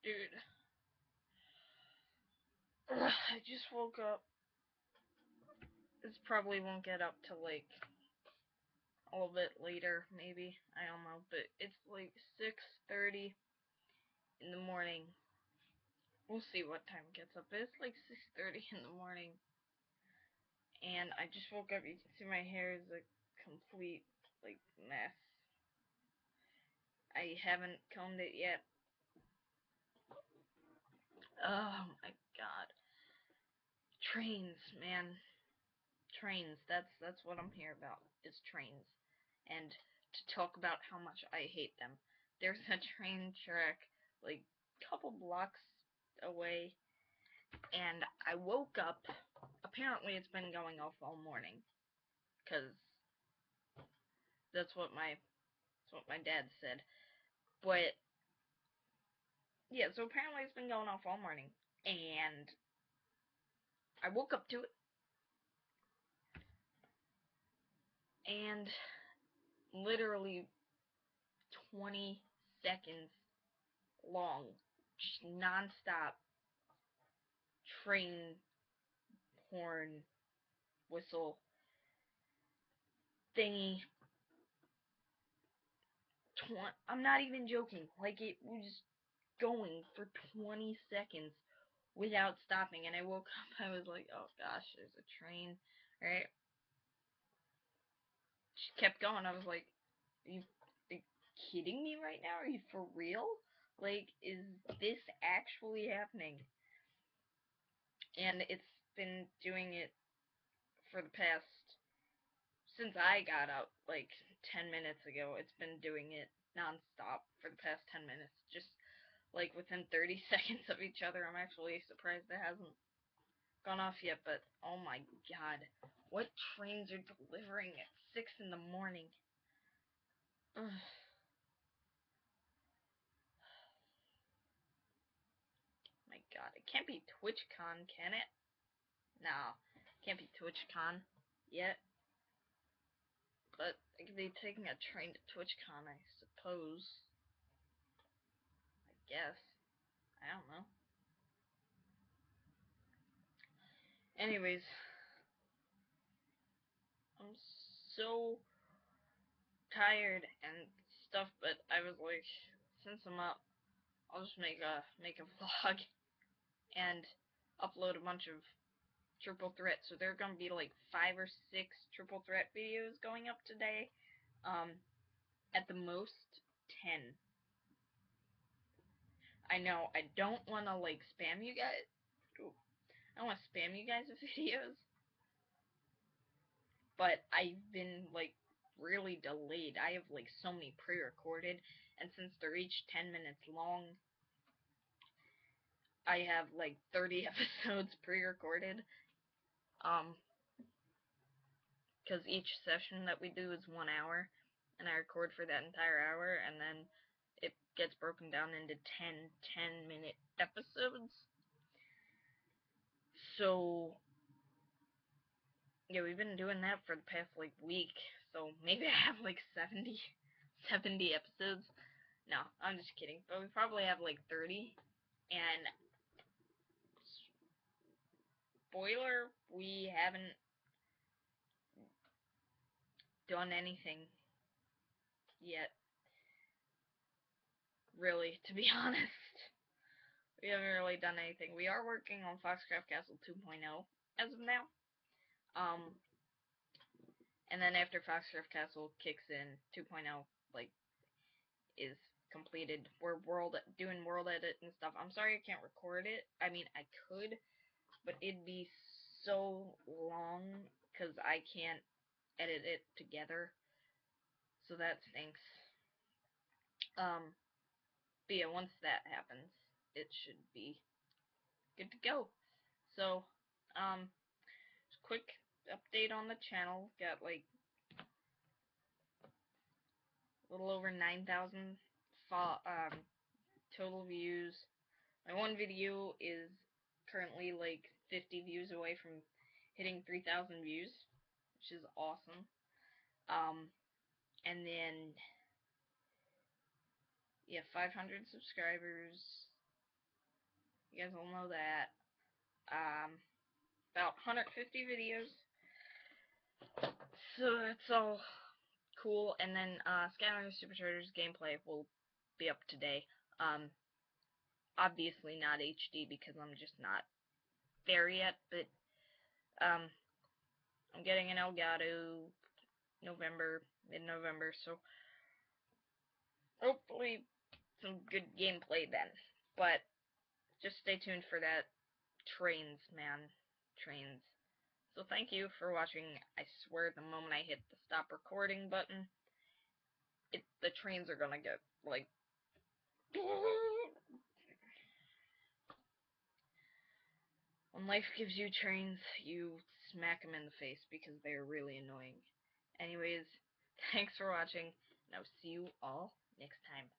Dude, I just woke up. This probably won't get up till like a little bit later, maybe. I don't know, but it's like 6:30 in the morning. We'll see what time it gets up. But it's like 6:30 in the morning, and I just woke up. You can see my hair is a complete like mess. I haven't combed it yet. Oh my god. Trains, man. Trains. That's what I'm here about. Is trains. And to talk about how much I hate them. There's a train track like a couple blocks away, and I woke up. Apparently it's been going off all morning, cuz that's what my dad said. But yeah, so apparently it's been going off all morning, and I woke up to it, and literally 20 seconds long, just non-stop train horn whistle thingy. I'm not even joking. Like, it was going for 20 seconds without stopping, and I woke up. I was like, oh gosh, there's a train. Right? She kept going. I was like, are you kidding me right now? Are you for real? Like, is this actually happening? And it's been doing it for the past, since I got up like 10 minutes ago. It's been doing it nonstop for the past 10 minutes, just like within 30 seconds of each other. I'm actually surprised it hasn't gone off yet, but oh my god. What trains are delivering at 6 in the morning? Ugh. My god, it can't be TwitchCon, can it? No, it can't be TwitchCon yet. But I could be taking a train to TwitchCon, I suppose. I guess. I don't know. Anyways, I'm so tired and stuff, but I was like, since I'm up, I'll just make a vlog and upload a bunch of triple threat. So there are gonna be like 5 or 6 triple threat videos going up today. At the most 10. I know I don't want to like spam you guys. Ooh, I don't want to spam you guys with videos, but I've been like really delayed. I have like so many pre-recorded, and since they're each 10 minutes long, I have like 30 episodes pre-recorded. Um, because each session that we do is 1 hour, and I record for that entire hour, and then it gets broken down into 10-minute episodes. So yeah, we've been doing that for the past like week. So maybe I have like 70 episodes. No, I'm just kidding. But we probably have like 30. And spoiler, we haven't done anything yet. Really, to be honest. We haven't really done anything. We are working on Foxcraft Castle 2.0 as of now. Um, and then after Foxcraft Castle kicks in, 2.0 like is completed. We're doing world edit and stuff. I'm sorry I can't record it. I mean, I could, but it'd be so long because I can't edit it together. So that stinks. Um, but yeah, once that happens, it should be good to go. So, just quick update on the channel. Got like a little over 9,000 total views. My one video is currently like 50 views away from hitting 3,000 views, which is awesome. And then yeah, 500 subscribers. You guys all know that. About 150 videos. So that's all cool. And then Skylanders Super Chargers gameplay will be up today. Obviously not HD because I'm just not there yet, but I'm getting an Elgato mid-November, so hopefully some good gameplay then. But just stay tuned for that. Trains, man. Trains. So thank you for watching. I swear the moment I hit the stop recording button, the trains are gonna get, like... When life gives you trains, you smack them in the face because they're really annoying. Anyways, thanks for watching, and I'll see you all next time.